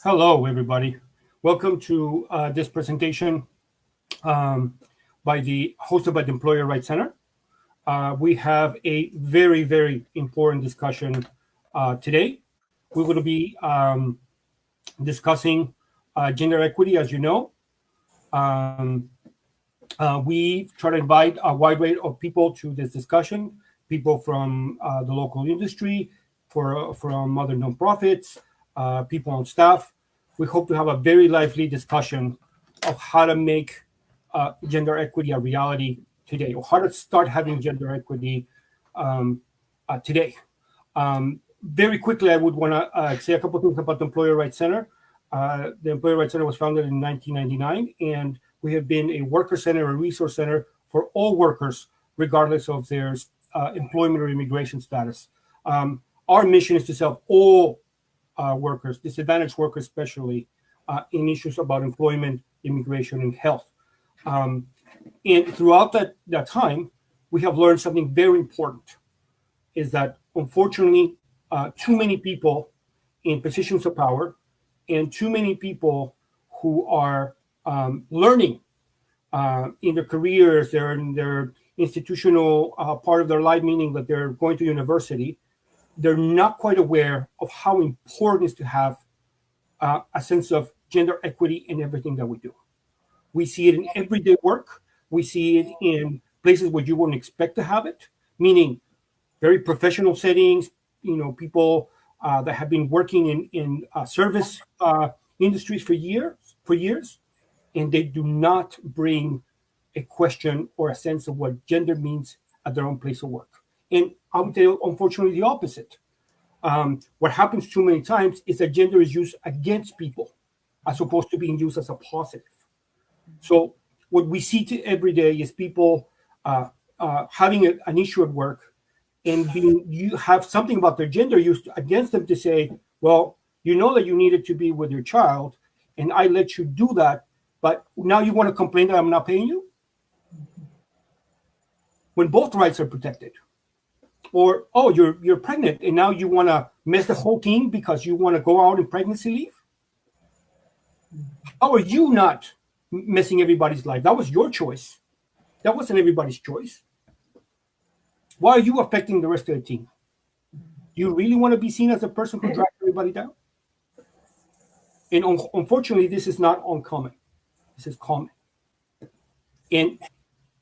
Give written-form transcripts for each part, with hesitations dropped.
Hello, everybody. Welcome to this presentation hosted by the Employer Rights Center. We have a very important discussion today. We're going to be discussing gender equity, as you know. We try to invite a wide range of people to this discussion, people from the local industry, from other nonprofits, people on staff. We hope to have a very lively discussion of how to make gender equity a reality today, or how to start having gender equity today. Very quickly, I would want to say a couple things about the Employer Rights Center. The Employer Rights Center was founded in 1999, and we have been a worker center, a resource center for all workers, regardless of their employment or immigration status. Our mission is to serve all workers, disadvantaged workers especially, in issues about employment, immigration, and health. And throughout that time, we have learned something very important, is that unfortunately, too many people in positions of power and too many people who are learning in their careers, they're in their institutional part of their life, meaning that they're going to university, they're not quite aware of how important it is to have a sense of gender equity in everything that we do. We see it in everyday work. We see it in places where you wouldn't expect to have it, meaning very professional settings, people that have been working in service industries for years, and they do not bring a question or a sense of what gender means at their own place of work. And I would say, unfortunately, the opposite. What happens too many times is that gender is used against people as opposed to being used as a positive. So what we see every day is people having an issue at work and you have something about their gender used against them to say, well, you know that you needed to be with your child, and I let you do that, but now you want to complain that I'm not paying you? When both rights are protected. Or, oh, you're pregnant, and now you want to mess the whole team because you want to go out in pregnancy leave? How are you not messing everybody's life? That was your choice. That wasn't everybody's choice. Why are you affecting the rest of the team? You really want to be seen as a person who drags everybody down? And unfortunately, this is not uncommon. This is common. And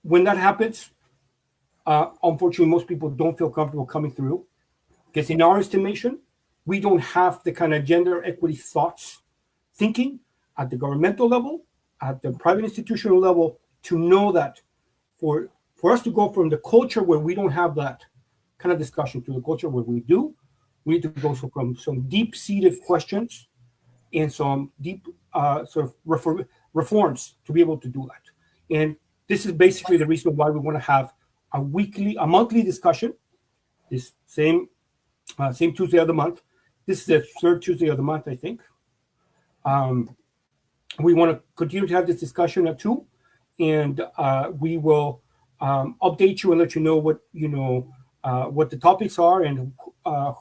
when that happens, unfortunately, most people don't feel comfortable coming through, because in our estimation, we don't have the kind of gender equity thinking at the governmental level, at the private institutional level, to know that for us to go from the culture where we don't have that kind of discussion to the culture where we do, we need to go from some deep-seated questions and some deep sort of reforms to be able to do that. And this is basically the reason why we want to have a monthly discussion, this same Tuesday of the month. This is the third Tuesday of the month, I think. We want to continue to have this discussion at 2, and we will update you and let you know what the topics are and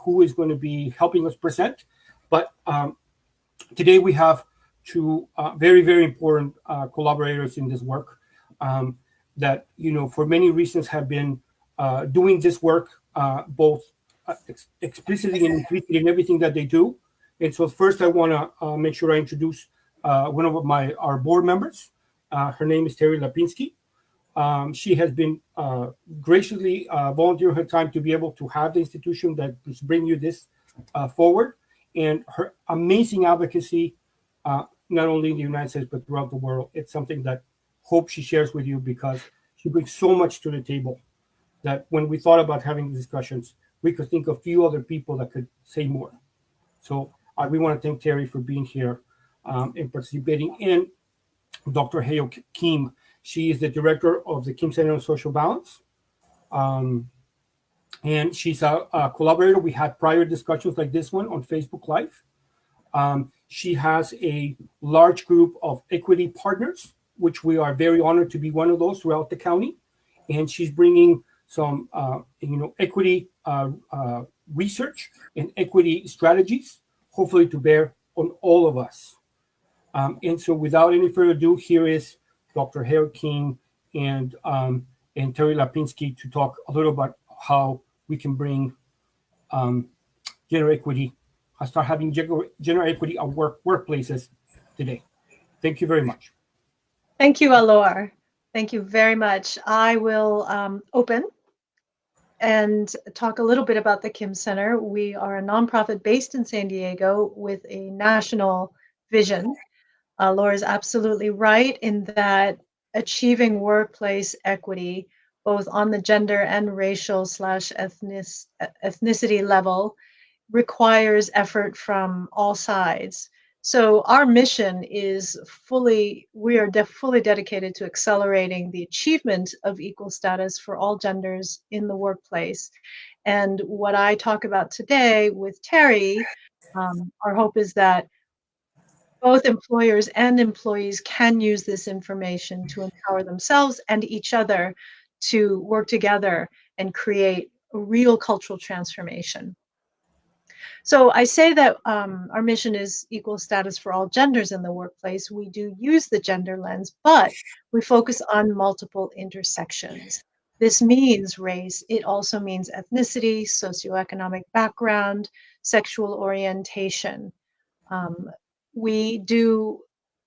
who is going to be helping us present. But today we have two very important collaborators in this work. That for many reasons have been doing this work both explicitly and implicitly in everything that they do. And so first I want to make sure I introduce one of our board members. Her name is Terry Labinsky. She has been graciously volunteering her time to be able to have the institution that is bringing you this forward, and her amazing advocacy, not only in the United States but throughout the world. It's something that hope she shares with you, because she brings so much to the table that when we thought about having the discussions, we could think of a few other people that could say more. So we want to thank Terry for being here and participating. And Dr. Hei-ock Kim, she is the director of the Kim Center on Social Balance. And she's a collaborator. We had prior discussions like this one on Facebook Live. She has a large group of equity partners, which we are very honored to be one of those throughout the county. And she's bringing some, equity research and equity strategies, hopefully to bear on all of us. And so without any further ado, here is Dr. Hei-ock and Terry Labinsky to talk a little about how we can bring gender equity, start having gender equity at workplaces today. Thank you very much. Thank you, Alor. Thank you very much. I will open and talk a little bit about the Kim Center. We are a nonprofit based in San Diego with a national vision. Laura is absolutely right in that achieving workplace equity, both on the gender and racial / ethnicity level, requires effort from all sides. So our mission is fully dedicated to accelerating the achievement of equal status for all genders in the workplace. And what I talk about today with Terry, our hope is that both employers and employees can use this information to empower themselves and each other to work together and create a real cultural transformation. So I say that our mission is equal status for all genders in the workplace. We do use the gender lens, but we focus on multiple intersections. This means race. It also means ethnicity, socioeconomic background, sexual orientation. We do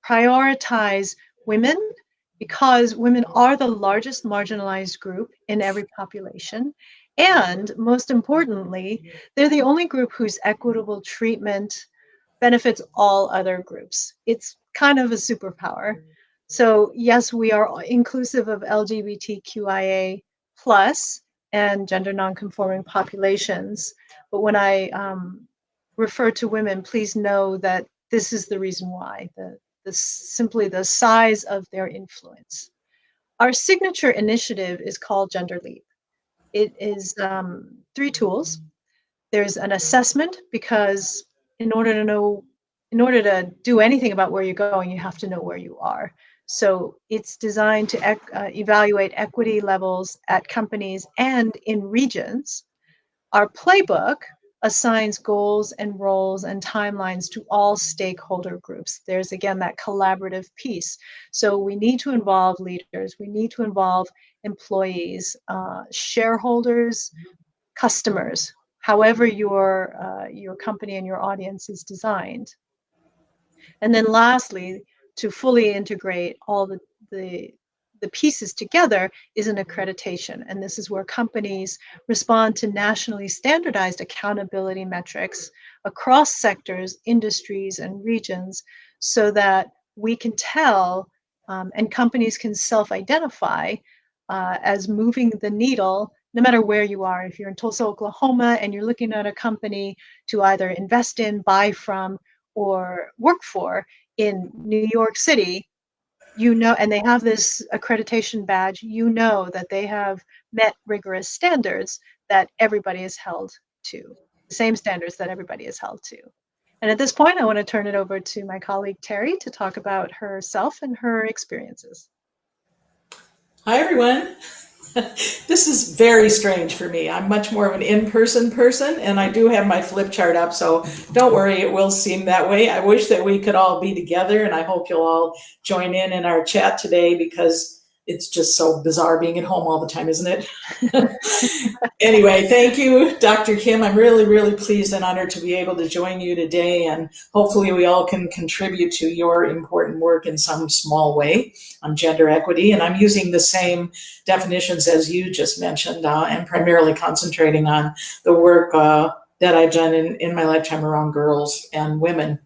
prioritize women because women are the largest marginalized group in every population. And most importantly, they're the only group whose equitable treatment benefits all other groups. It's kind of a superpower. So yes, we are inclusive of LGBTQIA plus and gender nonconforming populations. But when I refer to women, please know that this is the reason why, simply the size of their influence. Our signature initiative is called Gender Leap. It is 3 tools. There's an assessment, because in order to do anything about where you're going, you have to know where you are. So it's designed to evaluate equity levels at companies and in regions. Our playbook assigns goals and roles and timelines to all stakeholder groups. There's again that collaborative piece. So we need to involve leaders, we need to involve employees, shareholders, customers, however your company and your audience is designed. And then lastly, to fully integrate all the pieces together is an accreditation. And this is where companies respond to nationally standardized accountability metrics across sectors, industries, and regions, so that we can tell and companies can self-identify as moving the needle no matter where you are. If you're in Tulsa, Oklahoma, and you're looking at a company to either invest in, buy from, or work for in New York City, you know, and they have this accreditation badge, you know that they have met rigorous standards that everybody is held to, the same standards that everybody is held to. And at this point, I want to turn it over to my colleague Terry to talk about herself and her experiences. Hi, everyone. This is very strange for me. I'm much more of an in-person person, and I do have my flip chart up, so don't worry, it will seem that way. I wish that we could all be together, and I hope you'll all join in our chat today, because it's just so bizarre being at home all the time, isn't it? Anyway, thank you, Dr. Kim. I'm really, really pleased and honored to be able to join you today, and hopefully we all can contribute to your important work in some small way on gender equity. And I'm using the same definitions as you just mentioned, and primarily concentrating on the work that I've done in my lifetime around girls and women.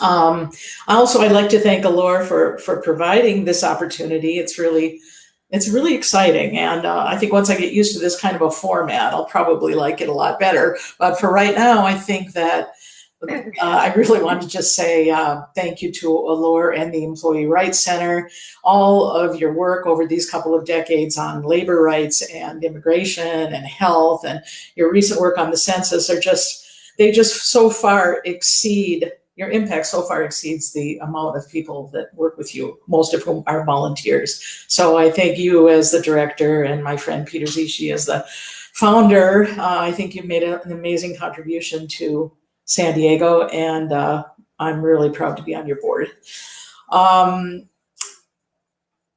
Also, I'd like to thank Alor for providing this opportunity. It's really exciting, and I think once I get used to this kind of a format, I'll probably like it a lot better. But for right now, I think that I really want to just say thank you to Alor and the Employee Rights Center. All of your work over these couple of decades on labor rights and immigration and health, and your recent work on the census they just so far exceed. Your impact so far exceeds the amount of people that work with you, most of whom are volunteers. So I thank you as the director, and my friend Peter Zishi as the founder. I think you've made an amazing contribution to San Diego, and I'm really proud to be on your board.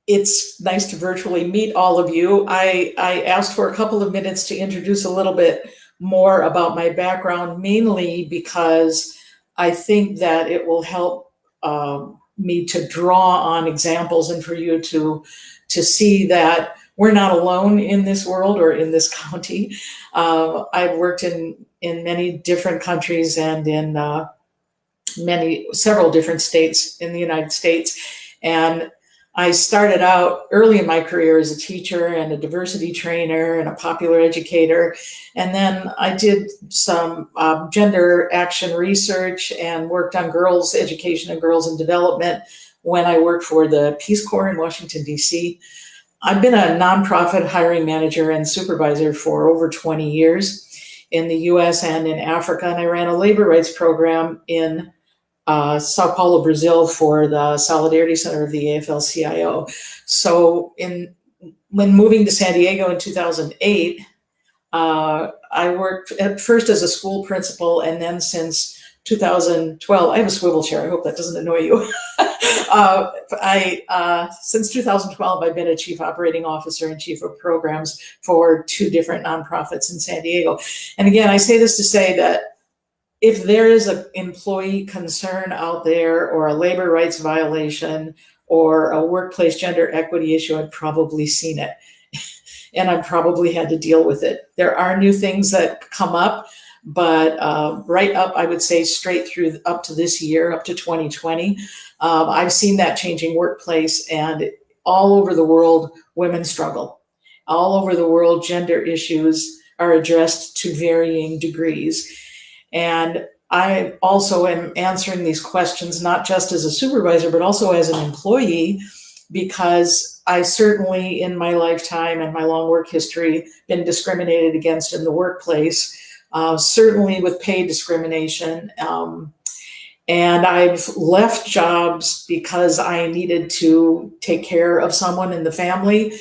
It's nice to virtually meet all of you. I asked for a couple of minutes to introduce a little bit more about my background, mainly because I think that it will help me to draw on examples and for you to see that we're not alone in this world or in this county. I've worked in many different countries and in several different states in the United States. And I started out early in my career as a teacher and a diversity trainer and a popular educator. And then I did some gender action research and worked on girls' education and girls in development when I worked for the Peace Corps in Washington, D.C. I've been a nonprofit hiring manager and supervisor for over 20 years in the US and in Africa. And I ran a labor rights program in Sao Paulo, Brazil, for the Solidarity Center of the AFL-CIO. So when moving to San Diego in 2008, I worked at first as a school principal, and then since 2012, I have a swivel chair, I hope that doesn't annoy you. Since 2012, I've been a chief operating officer and chief of programs for 2 different nonprofits in San Diego. And again, I say this to say that if there is an employee concern out there or a labor rights violation or a workplace gender equity issue, I've probably seen it and I've probably had to deal with it. There are new things that come up, but right up, I would say straight through up to this year, up to 2020, I've seen that changing workplace, and all over the world, women struggle. All over the world, gender issues are addressed to varying degrees. And I also am answering these questions not just as a supervisor, but also as an employee, because I certainly in my lifetime and my long work history been discriminated against in the workplace, certainly with pay discrimination. And I've left jobs because I needed to take care of someone in the family,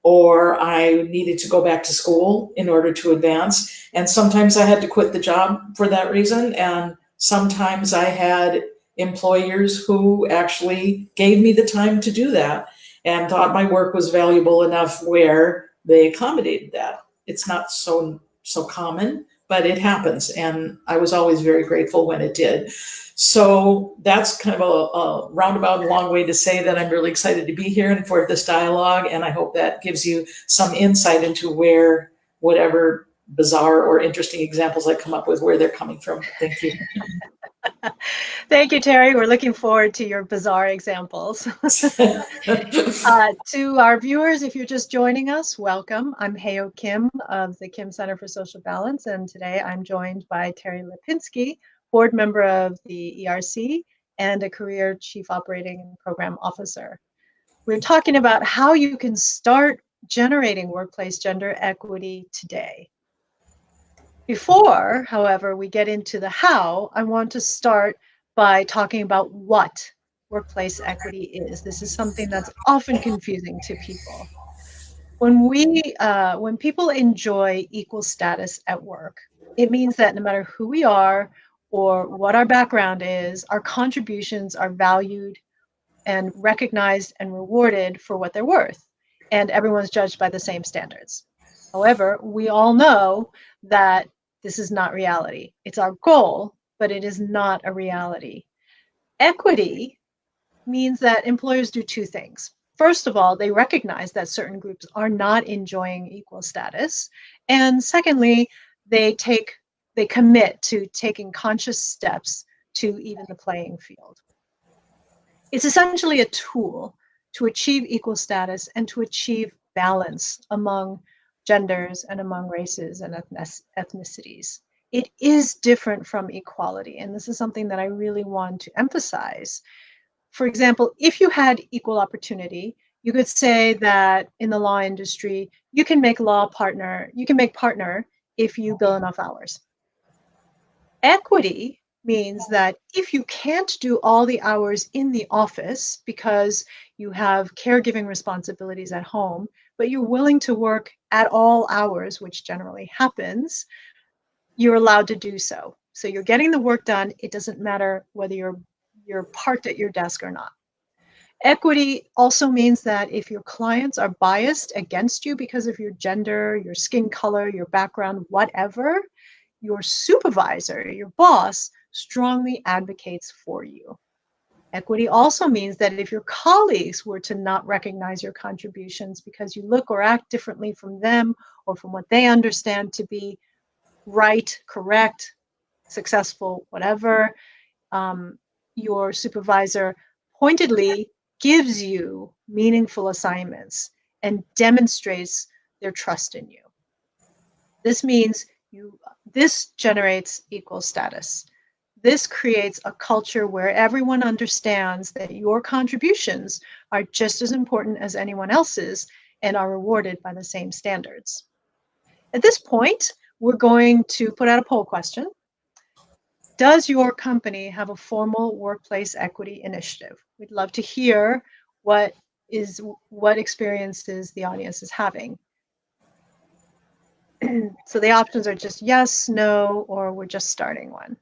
or I needed to go back to school in order to advance. And sometimes I had to quit the job for that reason. And sometimes I had employers who actually gave me the time to do that and thought my work was valuable enough where they accommodated that. It's not so common, but it happens. And I was always very grateful when it did. So that's kind of a roundabout long way to say that I'm really excited to be here and for this dialogue. And I hope that gives you some insight into where whatever bizarre or interesting examples I come up with, where they're coming from. Thank you. Thank you, Terry. We're looking forward to your bizarre examples. To our viewers, if you're just joining us, welcome. I'm Hei-ock Kim of the Kim Center for Social Balance, and today I'm joined by Terry Labinsky, board member of the ERC and a career chief operating and program officer. We're talking about how you can start generating workplace gender equity today. Before, however, we get into the how, I want to start by talking about what workplace equity is. This is something that's often confusing to people. When people enjoy equal status at work, it means that no matter who we are or what our background is, our contributions are valued and recognized and rewarded for what they're worth, and everyone's judged by the same standards. However, we all know that this is not reality. It's our goal, but it is not a reality. Equity means that employers do 2 things. First of all, they recognize that certain groups are not enjoying equal status. And secondly, they commit to taking conscious steps to even the playing field. It's essentially a tool to achieve equal status and to achieve balance among genders and among races and ethnicities. It is different from equality, and this is something that I really want to emphasize. For example, if you had equal opportunity, you could say that in the law industry, you can make partner if you bill enough hours. Equity means that if you can't do all the hours in the office because you have caregiving responsibilities at home, but you're willing to work at all hours, which generally happens, you're allowed to do so. So you're getting the work done. It doesn't matter whether you're parked at your desk or not. Equity also means that if your clients are biased against you because of your gender, your skin color, your background, whatever, your supervisor, your boss, strongly advocates for you. Equity also means that if your colleagues were to not recognize your contributions because you look or act differently from them or from what they understand to be right, correct, successful, whatever, your supervisor pointedly gives you meaningful assignments and demonstrates their trust in you. This means this generates equal status. This creates a culture where everyone understands that your contributions are just as important as anyone else's and are rewarded by the same standards. At this point, we're going to put out a poll question. Does your company have a formal workplace equity initiative? We'd love to hear what experiences the audience is having. So the options are just yes, no, or we're just starting one.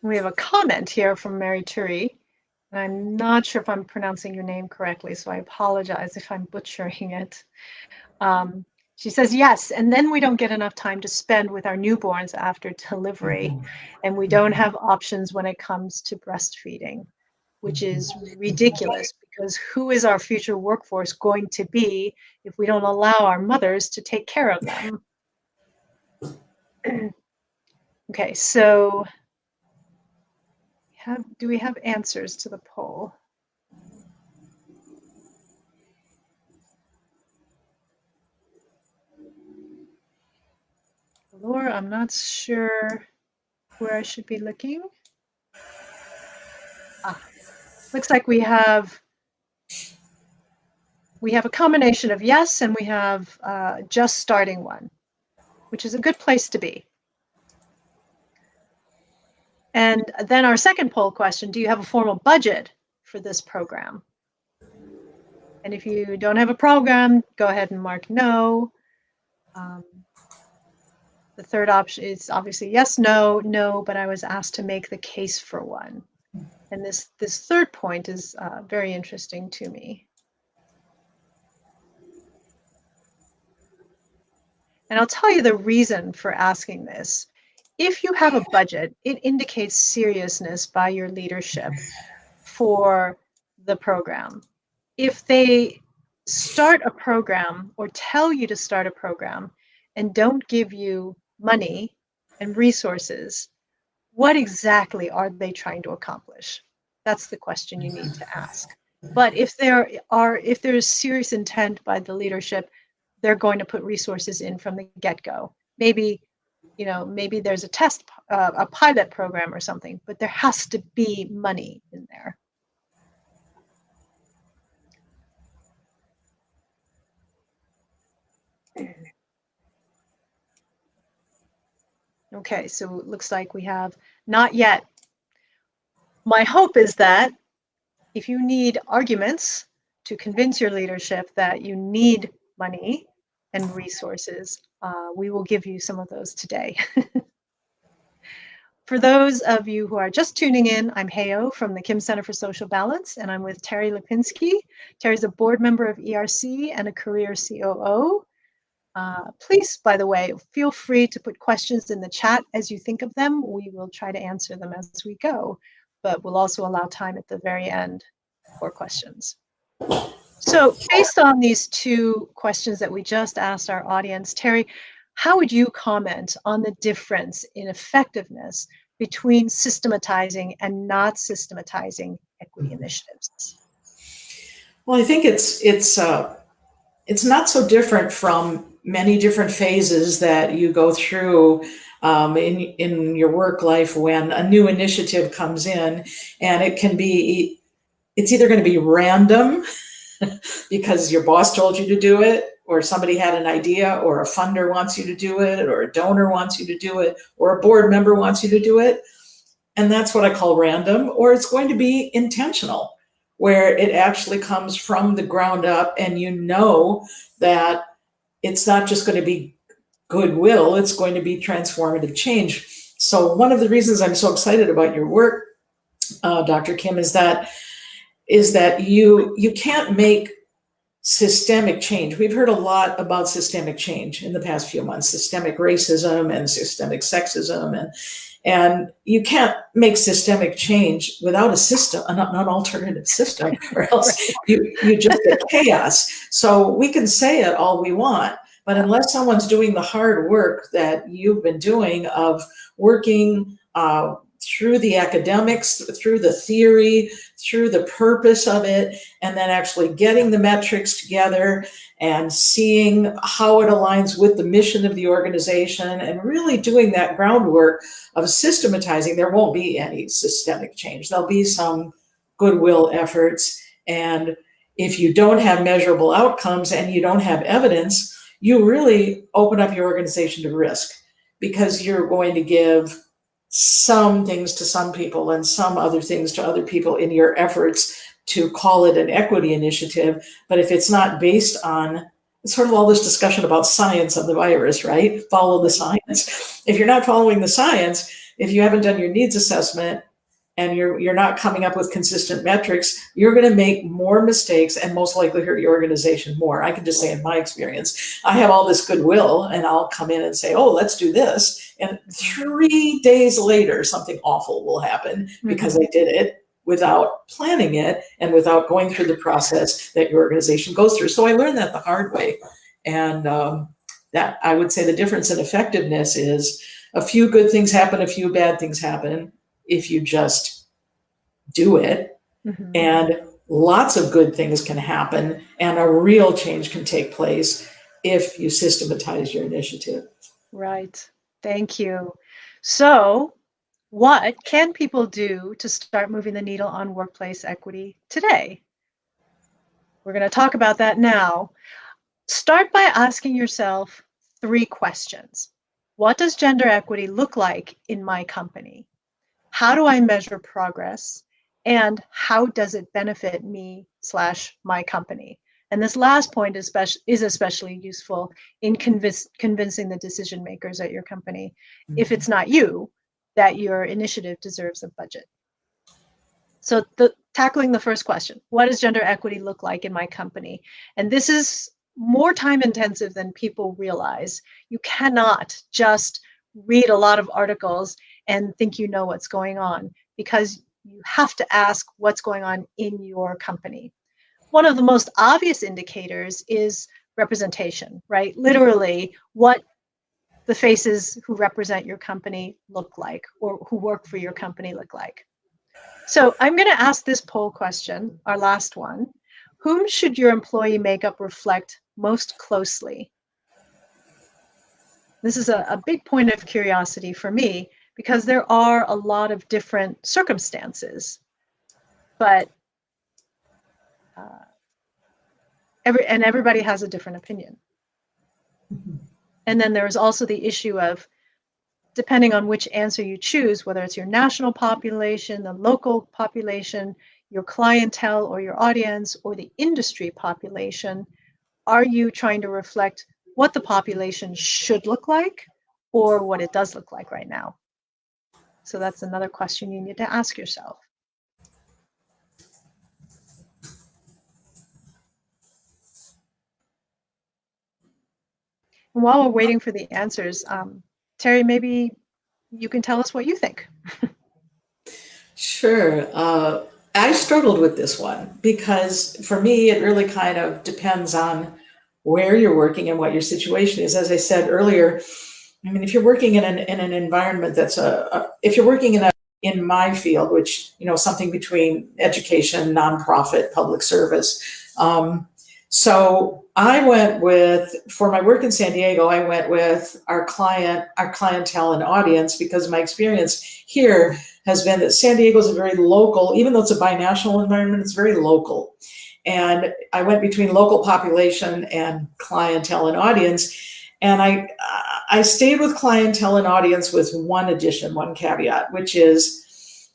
We have a comment here from Mary Turi, and I'm not sure if I'm pronouncing your name correctly, so I apologize if I'm butchering it. She says, yes, and then we don't get enough time to spend with our newborns after delivery, and we don't have options when it comes to breastfeeding, which is ridiculous because who is our future workforce going to be if we don't allow our mothers to take care of them? Okay, so do we have answers to the poll? Laura, I'm not sure where I should be looking. Looks like we have a combination of yes, and we have just starting one, which is a good place to be. And then our second poll question, do you have a formal budget for this program? And if you don't have a program, go ahead and mark no. The third option is obviously yes, no, no, but I was asked to make the case for one. And this third point is very interesting to me. And I'll tell you the reason for asking this. If you have a budget, it indicates seriousness by your leadership for the program. If they start a program or tell you to start a program and don't give you money and resources, what exactly are they trying to accomplish? That's the question you need to ask. But if there is serious intent by the leadership, they're going to put resources in from the get-go. Maybe there's a pilot program or something, but there has to be money in there. Okay, so it looks like we have not yet. My hope is that if you need arguments to convince your leadership that you need money and resources, we will give you some of those today. For those of you who are just tuning in, I'm Hei-ock from the Kim Center for Social Balance, and I'm with Terry Labinsky. Terry's a board member of ERC and a career COO. Please, by the way, feel free to put questions in the chat as you think of them. We will try to answer them as we go, but we'll also allow time at the very end for questions. So based on these two questions that we just asked our audience, Terry, how would you comment on the difference in effectiveness between systematizing and not systematizing equity initiatives? Well, I think it's not so different from many different phases that you go through in your work life when a new initiative comes in, and it's either going to be random because your boss told you to do it, or somebody had an idea, or a funder wants you to do it, or a donor wants you to do it, or a board member wants you to do it. And that's what I call random, or it's going to be intentional, where it actually comes from the ground up and you know that it's not just going to be goodwill, it's going to be transformative change. So one of the reasons I'm so excited about your work, Dr. Kim, is that you can't make systemic change. We've heard a lot about systemic change in the past few months, systemic racism and systemic sexism, and you can't make systemic change without a system, an alternative system, or else you just get chaos. So we can say it all we want, but unless someone's doing the hard work that you've been doing of working through the academics, through the theory, through the purpose of it, and then actually getting the metrics together and seeing how it aligns with the mission of the organization and really doing that groundwork of systematizing, there won't be any systemic change. There'll be some goodwill efforts. And if you don't have measurable outcomes and you don't have evidence, you really open up your organization to risk, because you're going to give some things to some people and some other things to other people in your efforts to call it an equity initiative. But if it's not based on, it's sort of all this discussion about science of the virus, right? Follow the science. If you're not following the science, if you haven't done your needs assessment and you're not coming up with consistent metrics, you're going to make more mistakes and most likely hurt your organization more. I can just say in my experience, I have all this goodwill and I'll come in and say, oh, let's do this. And 3 days later, something awful will happen because I did it without planning it and without going through the process that your organization goes through. So I learned that the hard way. And that, I would say, the difference in effectiveness is a few good things happen, a few bad things happen if you just do it. And lots of good things can happen and a real change can take place if you systematize your initiative. Right. Thank you. So what can people do to start moving the needle on workplace equity today? We're going to talk about that now. Start by asking yourself 3 questions. What does gender equity look like in my company? How do I measure progress? And how does it benefit me/my company? And this last point is especially useful in convincing the decision makers at your company, if it's not you, that your initiative deserves a budget. So tackling the first question, what does gender equity look like in my company? And this is more time intensive than people realize. You cannot just read a lot of articles and think you know what's going on, because you have to ask what's going on in your company. One of the most obvious indicators is representation, right? Literally, what the faces who represent your company look like, or who work for your company look like. So I'm going to ask this poll question, our last one. Whom should your employee makeup reflect most closely? This is a big point of curiosity for me, because there are a lot of different circumstances, but everybody has a different opinion. And then there's also the issue of, depending on which answer you choose, whether it's your national population, the local population, your clientele or your audience, or the industry population, are you trying to reflect what the population should look like or what it does look like right now? So that's another question you need to ask yourself. And while we're waiting for the answers, Terry, maybe you can tell us what you think. Sure. I struggled with this one because for me, it really kind of depends on where you're working and what your situation is. As I said earlier, I mean, if you're working in an environment that's if you're working in my field, which, you know, something between education, nonprofit, public service. So I went with, for my work in San Diego, I went with our clientele and audience, because my experience here has been that San Diego is a very local, even though it's a binational environment, it's very local. And I went between local population and clientele and audience. And I stayed with clientele and audience with one addition, one caveat, which is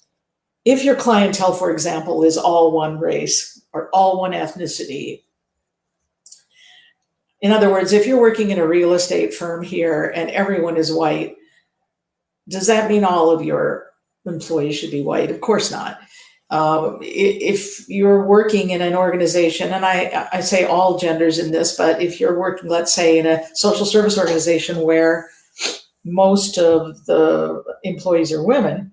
if your clientele, for example, is all one race or all one ethnicity. In other words, if you're working in a real estate firm here and everyone is white, does that mean all of your employees should be white? Of course not. If you're working in an organization, and I say all genders in this, but if you're working, let's say, in a social service organization where most of the employees are women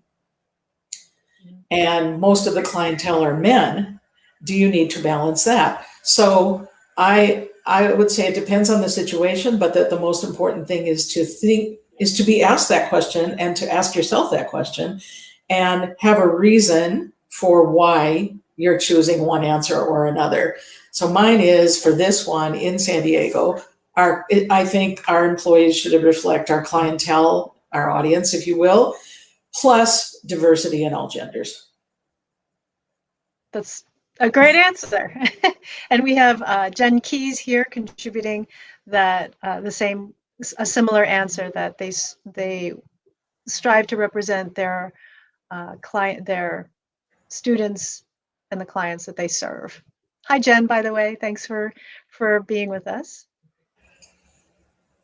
and most of the clientele are men, do you need to balance that? So I would say it depends on the situation, but that the most important thing is to be asked that question and to ask yourself that question and have a reason for why you're choosing one answer or another. So mine is, for this one in San Diego, I think our employees should reflect our clientele, our audience, if you will, plus diversity in all genders. That's a great answer. And we have Jen Keys here contributing that a similar answer, that they strive to represent their their students and the clients that they serve. Hi, Jen, by the way. Thanks for being with us.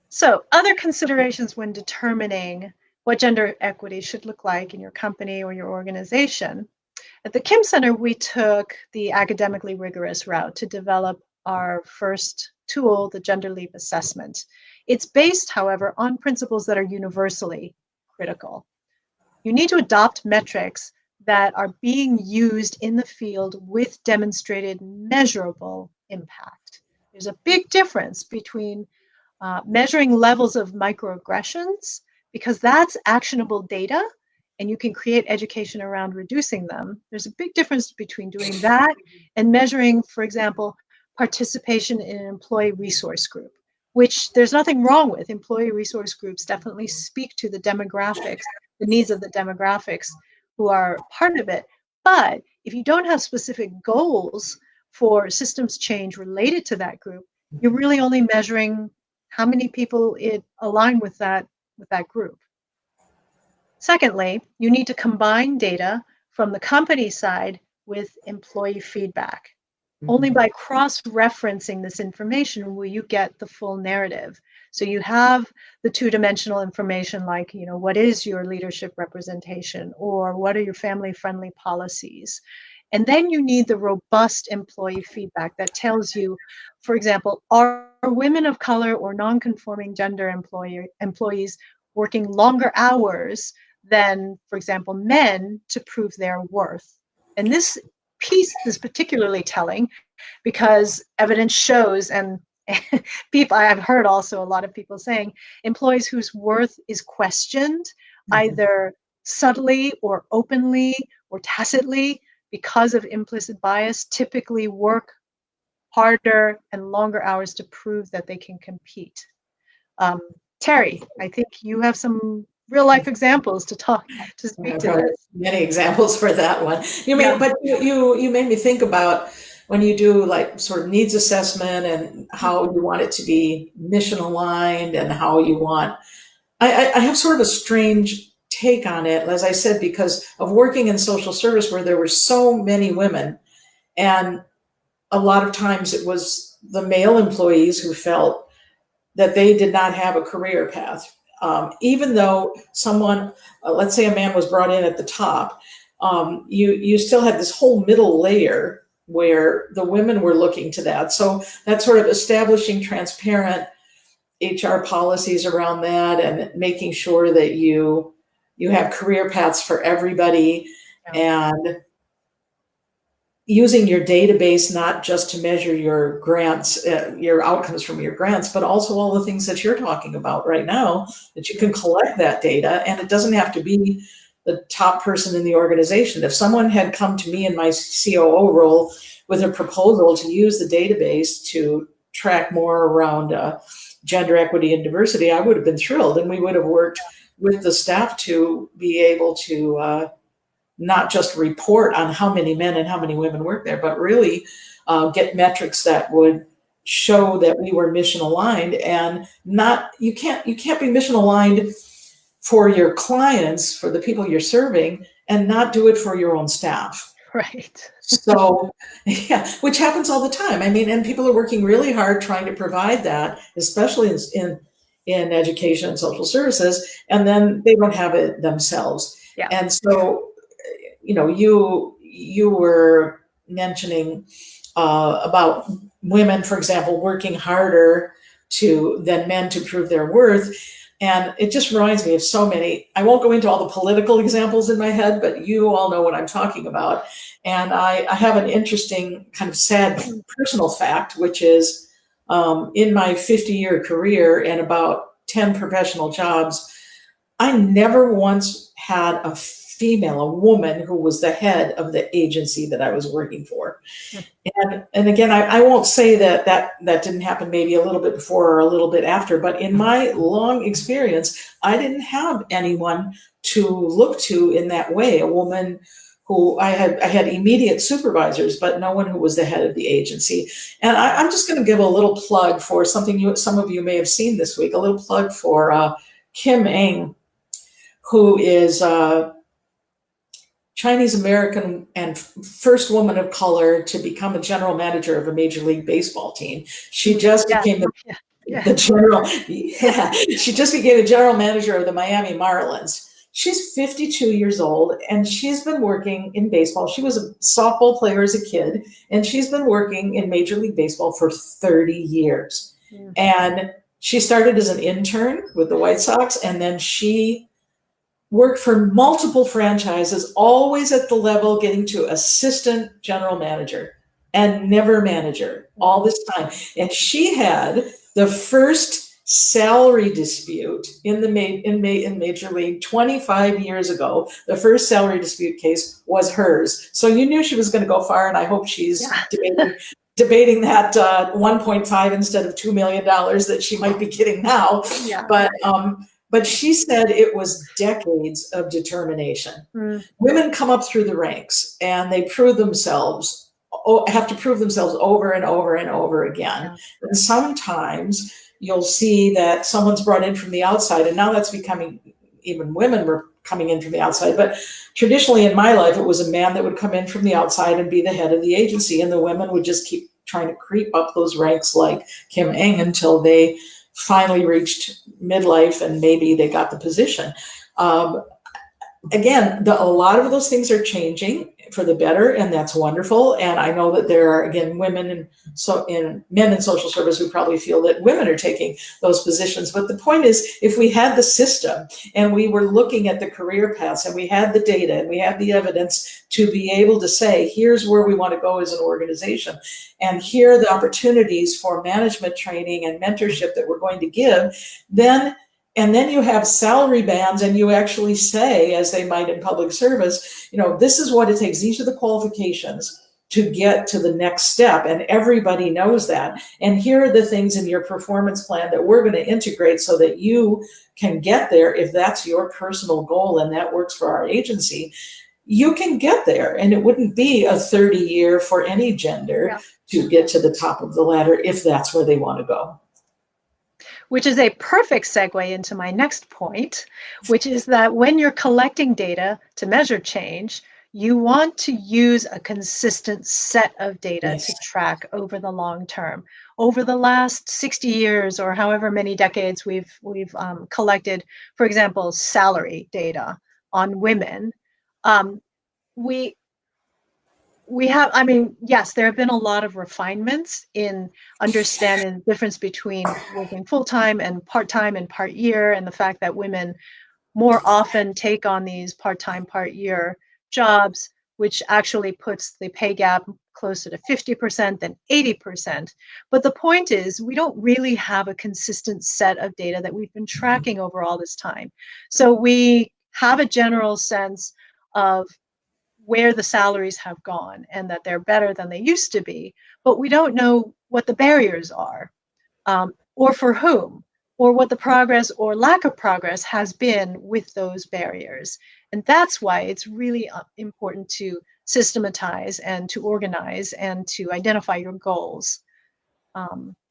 So, other considerations when determining what gender equity should look like in your company or your organization. At the Kim Center, we took the academically rigorous route to develop our first tool, the Gender Leap Assessment. It's based, however, on principles that are universally critical. You need to adopt metrics that are being used in the field with demonstrated measurable impact. There's a big difference between measuring levels of microaggressions, because that's actionable data and you can create education around reducing them. There's a big difference between doing that and measuring, for example, participation in an employee resource group, which there's nothing wrong with. Employee resource groups definitely speak to the demographics, the needs of the demographics who are part of it. But if you don't have specific goals for systems change related to that group, you're really only measuring how many people it align with that group. Secondly, you need to combine data from the company side with employee feedback. Only by cross-referencing this information will you get the full narrative. So you have the two-dimensional information like, what is your leadership representation, or what are your family-friendly policies? And then you need the robust employee feedback that tells you, for example, are women of color or non-conforming gender employees working longer hours than, for example, men to prove their worth? And this piece is particularly telling because evidence shows, and people, I've heard also a lot of people saying, employees whose worth is questioned, either subtly or openly or tacitly because of implicit bias, typically work harder and longer hours to prove that they can compete. Terry, I think you have some real life examples to speak to this. Many examples for that one. You made me think about when you do like sort of needs assessment and how you want it to be mission aligned and how you want. I have sort of a strange take on it, as I said, because of working in social service where there were so many women, and a lot of times it was the male employees who felt that they did not have a career path. Even though someone, let's say a man was brought in at the top, you still had this whole middle layer where the women were looking to that. So that's sort of establishing transparent HR policies around that and making sure that you have career paths for everybody, and using your database not just to measure your grants, your outcomes from your grants, but also all the things that you're talking about right now, that you can collect that data. And it doesn't have to be the top person in the organization. If someone had come to me in my COO role with a proposal to use the database to track more around gender equity and diversity, I would have been thrilled. And we would have worked with the staff to be able to not just report on how many men and how many women work there, but really get metrics that would show that we were mission aligned. And you can't be mission aligned for your clients, for the people you're serving, and not do it for your own staff. Right. So, yeah, which happens all the time. I mean, and people are working really hard trying to provide that, especially in education and social services, and then they don't have it themselves. Yeah. And so, you were mentioning about women, for example, working harder than men to prove their worth. And it just reminds me of so many. I won't go into all the political examples in my head, but you all know what I'm talking about. And I have an interesting kind of sad personal fact, which is in my 50-year career and about 10 professional jobs, I never once had a woman who was the head of the agency that I was working for. And again, I won't say that didn't happen maybe a little bit before or a little bit after, but in my long experience, I didn't have anyone to look to in that way, a woman who I had immediate supervisors, but no one who was the head of the agency. And I'm just going to give a little plug for something some of you may have seen this week, a little plug for Kim Eng, who is Chinese American and first woman of color to become a general manager of a Major League Baseball team. She just became the general. Yeah, she just became the general manager of the Miami Marlins. She's 52 years old, and she's been working in baseball. She was a softball player as a kid, and she's been working in Major League Baseball for 30 years. Mm-hmm. And she started as an intern with the White Sox, and then she worked for multiple franchises, always at the level getting to assistant general manager and never manager all this time. And she had the first salary dispute in Major League 25 years ago. The first salary dispute case was hers. So you knew she was going to go far, and I hope she's debating that 1.5 instead of $2 million that she might be getting now. Yeah. But she said it was decades of determination. Mm. Women come up through the ranks and they have to prove themselves over and over and over again. Yeah. And sometimes you'll see that someone's brought in from the outside, and now that's becoming, even women were coming in from the outside. But traditionally in my life, it was a man that would come in from the outside and be the head of the agency, and the women would just keep trying to creep up those ranks like Kim Eng until they finally reached midlife and maybe they got the position. Again, a lot of those things are changing for the better, and that's wonderful. And I know that there are, again, men in social service who probably feel that women are taking those positions. But the point is, if we had the system and we were looking at the career paths and we had the data and we had the evidence to be able to say, here's where we want to go as an organization, and here are the opportunities for management training and mentorship that we're going to give, and then you have salary bands, and you actually say, as they might in public service, this is what it takes. These are the qualifications to get to the next step. And everybody knows that. And here are the things in your performance plan that we're going to integrate so that you can get there. If that's your personal goal and that works for our agency, you can get there. And it wouldn't be a 30-year for any gender to get to the top of the ladder if that's where they want to go. Which is a perfect segue into my next point, which is that when you're collecting data to measure change, you want to use a consistent set of data to track over the long term. Over the last 60 years or however many decades we've collected, for example, salary data on women, we have, yes, there have been a lot of refinements in understanding the difference between working full-time and part-time and part-year, and the fact that women more often take on these part-time, part-year jobs, which actually puts the pay gap closer to 50% than 80%. But the point is, we don't really have a consistent set of data that we've been tracking over all this time. So we have a general sense of where the salaries have gone and that they're better than they used to be, but we don't know what the barriers are, or for whom, or what the progress or lack of progress has been with those barriers. And that's why it's really important to systematize and to organize and to identify your goals.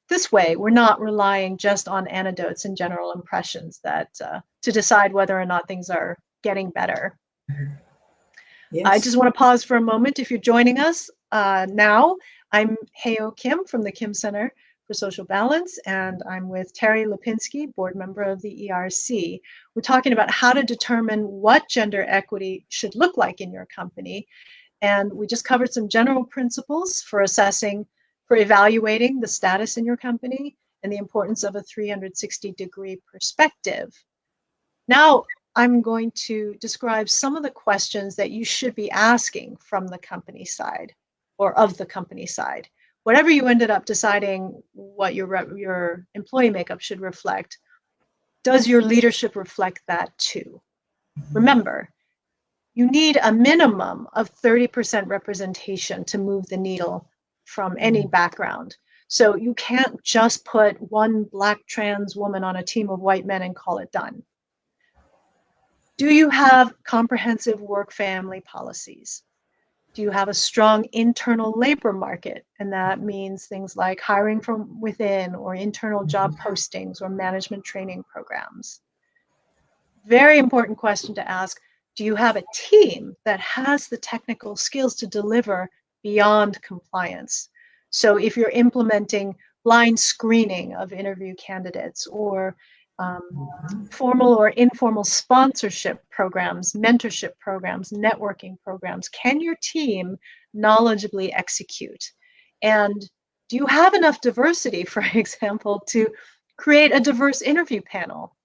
This way, we're not relying just on anecdotes and general impressions that to decide whether or not things are getting better. Yes. I just want to pause for a moment. If you're joining us now, I'm Hei-ock Kim from the Kim Center for Social Balance, and I'm with Terry Labinsky, board member of the ERC. We're talking about how to determine what gender equity should look like in your company. And we just covered some general principles for evaluating the status in your company and the importance of a 360-degree perspective. Now, I'm going to describe some of the questions that you should be asking from the company side or of the company side. Whatever you ended up deciding what your employee makeup should reflect, does your leadership reflect that too? Remember, you need a minimum of 30% representation to move the needle from any background. So you can't just put one Black trans woman on a team of white men and call it done. Do you have comprehensive work-family policies? Do you have a strong internal labor market? And that means things like hiring from within or internal job postings or management training programs. Very important question to ask. Do you have a team that has the technical skills to deliver beyond compliance? So if you're implementing blind screening of interview candidates or formal or informal sponsorship programs, mentorship programs, networking programs, can your team knowledgeably execute? And do you have enough diversity, for example, to create a diverse interview panel?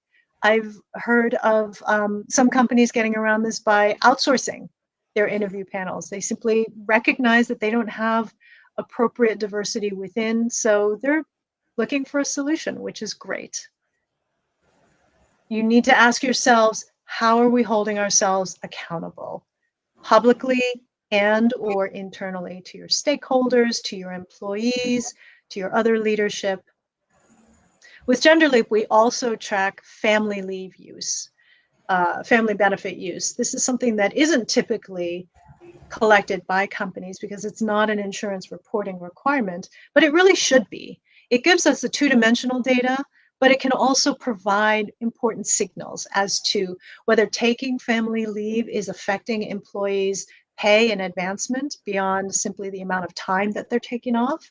I've heard of some companies getting around this by outsourcing their interview panels. They simply recognize that they don't have appropriate diversity within, so they're looking for a solution, which is great. You need to ask yourselves, how are we holding ourselves accountable? Publicly and or internally to your stakeholders, to your employees, to your other leadership. With GenderLeap, we also track family leave use, family benefit use. This is something that isn't typically collected by companies because it's not an insurance reporting requirement, but it really should be. It gives us the two-dimensional data, but it can also provide important signals as to whether taking family leave is affecting employees' pay and advancement beyond simply the amount of time that they're taking off.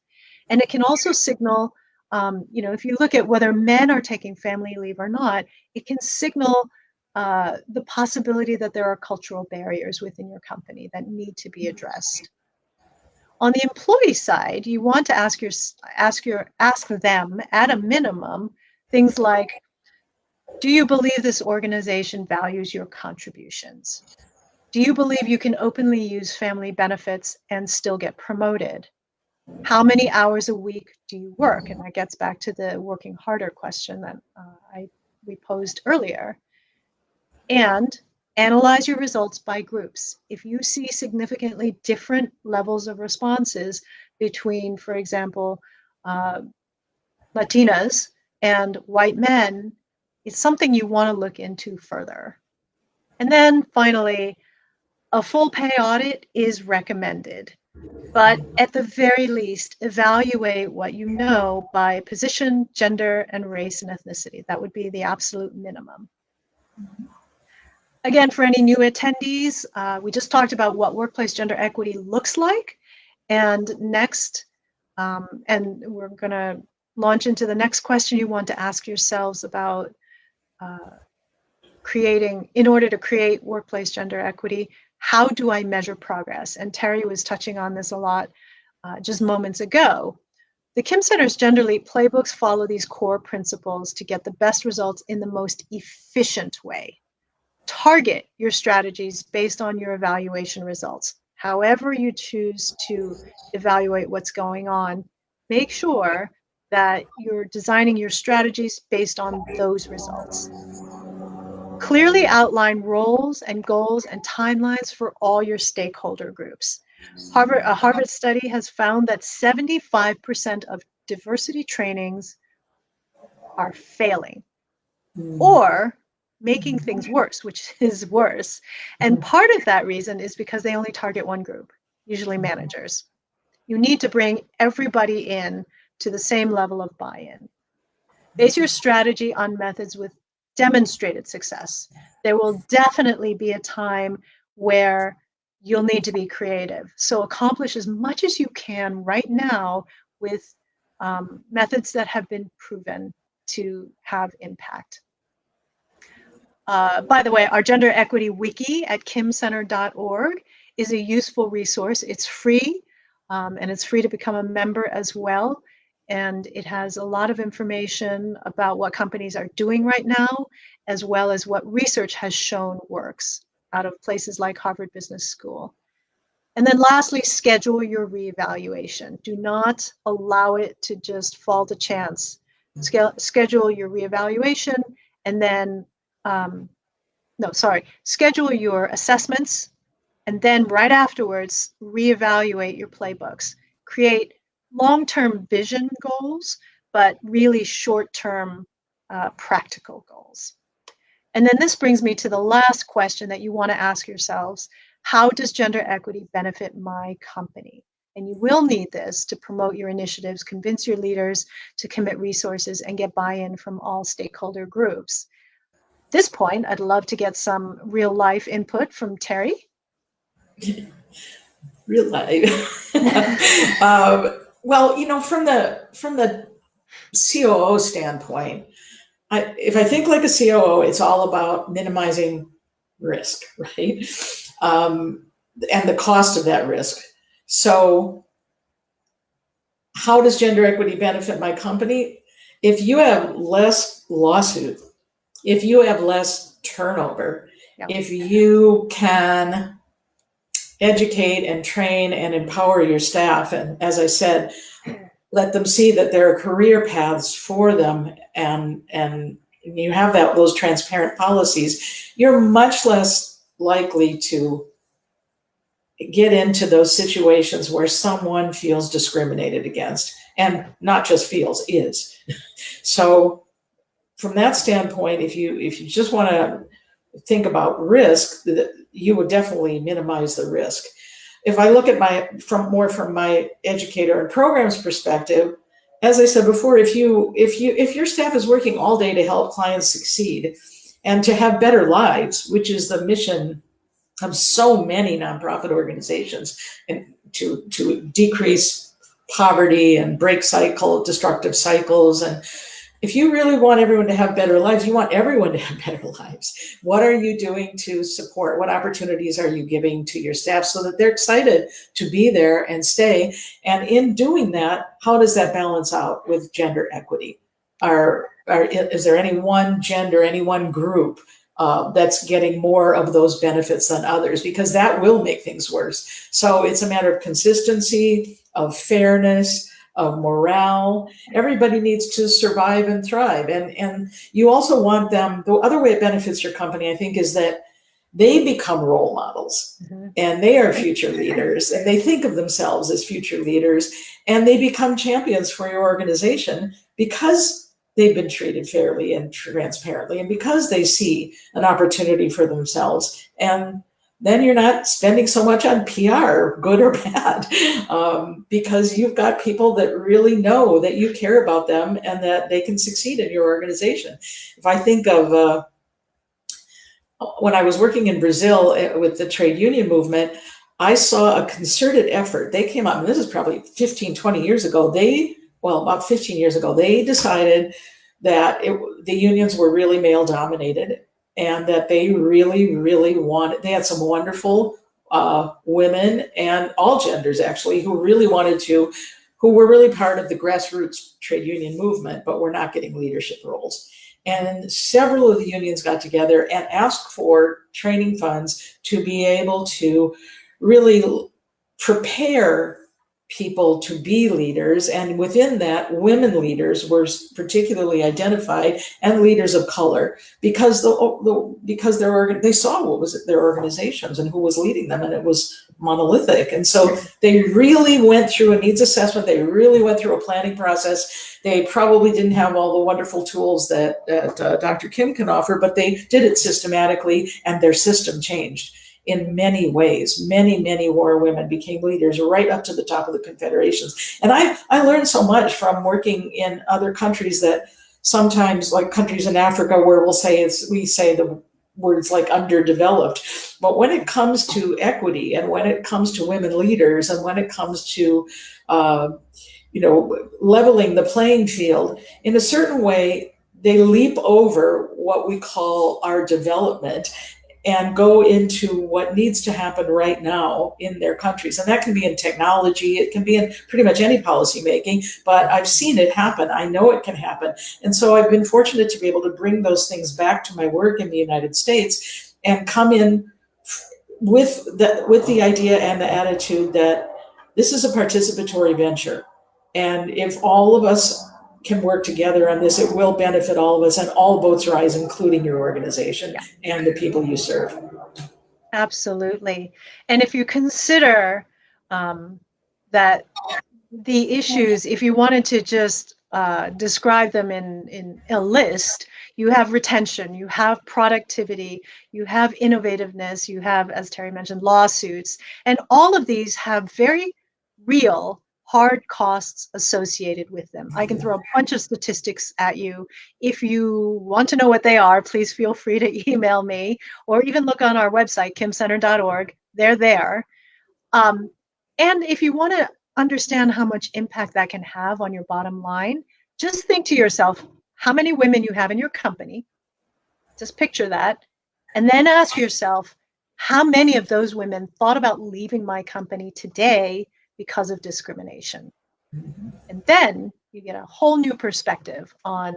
And it can also signal, if you look at whether men are taking family leave or not, it can signal the possibility that there are cultural barriers within your company that need to be addressed. On the employee side, you want to ask them at a minimum things like, do you believe this organization values your contributions? Do you believe you can openly use family benefits and still get promoted? How many hours a week do you work? And that gets back to the working harder question that we posed earlier. And analyze your results by groups. If you see significantly different levels of responses between, for example, Latinas and white men, it's something you want to look into further. And then finally, a full pay audit is recommended. But at the very least, evaluate what you know by position, gender, and race and ethnicity. That would be the absolute minimum. Again, for any new attendees, we just talked about what workplace gender equity looks like. And next, and we're going to launch into the next question you want to ask yourselves about in order to create workplace gender equity, how do I measure progress? And Terry was touching on this a lot just moments ago. The Kim Center's GenderLeap playbooks follow these core principles to get the best results in the most efficient way. Target your strategies based on your evaluation results. However you choose to evaluate what's going on, make sure that you're designing your strategies based on those results. Clearly outline roles and goals and timelines for all your stakeholder groups. A Harvard study has found that 75% of diversity trainings are failing or making things worse, which is worse. And part of that reason is because they only target one group. usually managers. You need to bring everybody in to the same level of buy-in. Base your strategy on methods with demonstrated success. There will definitely be a time where you'll need to be creative. So accomplish as much as you can right now with methods that have been proven to have impact. By the way, our Gender Equity Wiki at kimcenter.org is a useful resource. It's free, and it's free to become a member as well. And it has a lot of information about what companies are doing right now, as well as what research has shown works out of places like Harvard Business School. And then lastly, schedule your reevaluation. Do not allow it to just fall to chance. Schedule your reevaluation, and then, schedule your assessments, and then right afterwards, reevaluate your playbooks. Create long-term vision goals, but really short-term practical goals. And then this brings me to the last question that you want to ask yourselves. How does gender equity benefit my company? And you will need this to promote your initiatives, convince your leaders to commit resources, and get buy-in from all stakeholder groups. At this point, I'd love to get some real-life input from Terry. Real life. Well, you know, from the COO standpoint, if I think like a COO, it's all about minimizing risk, right? And the cost of that risk. So how does gender equity benefit my company? If you have less lawsuit, if you have less turnover, if you can educate and train and empower your staff, and as I said, let them see that there are career paths for them, and you have those transparent policies, you're much less likely to get into those situations where someone feels discriminated against, and not just feels, is. So from that standpoint, if you just want to think about risk, you would definitely minimize the risk. If I look at from my educator and programs perspective, as I said before, if your staff is working all day to help clients succeed and to have better lives, which is the mission of so many nonprofit organizations, and to decrease poverty and break destructive cycles, and if you really want everyone to have better lives, you want everyone to have better lives. What are you doing to support? What opportunities are you giving to your staff so that they're excited to be there and stay? And in doing that, how does that balance out with gender equity? Is there any one gender, any one group that's getting more of those benefits than others? Because that will make things worse. So it's a matter of consistency, of fairness, of morale. Everybody needs to survive and thrive. And you also want them, the other way it benefits your company, I think, is that they become role models, and they are future leaders, and they think of themselves as future leaders, and they become champions for your organization because they've been treated fairly and transparently, and because they see an opportunity for themselves. And then you're not spending so much on PR, good or bad, because you've got people that really know that you care about them and that they can succeed in your organization. If I think of when I was working in Brazil with the trade union movement, I saw a concerted effort. They came up, and this is probably 15, 20 years ago. About 15 years ago, they decided that the unions were really male dominated, and that they really, really wanted, they had some wonderful women, and all genders actually, who were really part of the grassroots trade union movement, but were not getting leadership roles. And several of the unions got together and asked for training funds to be able to really prepare people to be leaders, and within that, women leaders were particularly identified, and leaders of color, because they saw what was their organizations and who was leading them, and it was monolithic. And so they really went through a needs assessment. They really went through a planning process. They probably didn't have all the wonderful tools that Dr. Kim can offer, but they did it systematically, and their system changed. in many ways. Many war women became leaders right up to the top of the confederations. And I learned so much from working in other countries that sometimes, like countries in Africa, where we say the words like underdeveloped. But when it comes to equity, and when it comes to women leaders, and when it comes to leveling the playing field, in a certain way, they leap over what we call our development and go into what needs to happen right now in their countries. And that can be in technology, it can be in pretty much any policy making, but I've seen it happen. I know it can happen. And so I've been fortunate to be able to bring those things back to my work in the United States and come in with the idea and the attitude that this is a participatory venture. And if all of us can work together on this, it will benefit all of us, and all boats rise, including your organization and the people you serve. Absolutely. And if you consider that the issues, if you wanted to just describe them in a list, you have retention, you have productivity, you have innovativeness, you have, as Terry mentioned, lawsuits, and all of these have very real hard costs associated with them. I can throw a bunch of statistics at you. If you want to know what they are, please feel free to email me, or even look on our website, kimcenter.org. They're there. And if you want to understand how much impact that can have on your bottom line, just think to yourself how many women you have in your company. Just picture that. And then ask yourself, how many of those women thought about leaving my company today because of discrimination? And then you get a whole new perspective on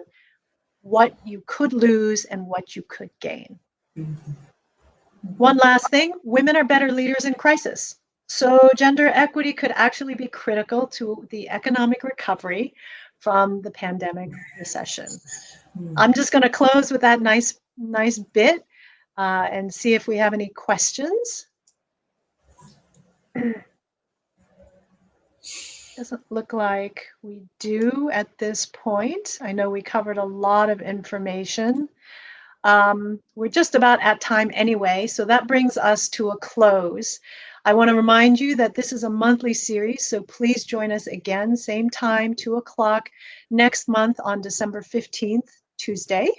what you could lose and what you could gain. One last thing, women are better leaders in crisis. So gender equity could actually be critical to the economic recovery from the pandemic recession. I'm just going to close with that nice bit and see if we have any questions. Doesn't look like we do at this point. I know we covered a lot of information. We're just about at time anyway, so that brings us to a close. I want to remind you that this is a monthly series, so please join us again, same time, 2 o'clock next month on December 15th, Tuesday.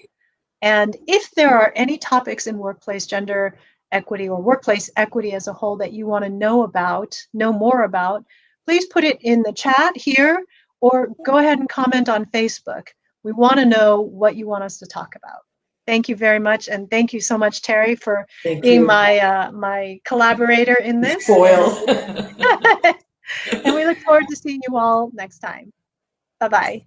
And if there are any topics in workplace gender equity or workplace equity as a whole that you want to know more about, please put it in the chat here or go ahead and comment on Facebook. We want to know what you want us to talk about. Thank you very much, and thank you so much, Terry, for being my collaborator in this. Foil. And we look forward to seeing you all next time. Bye-bye.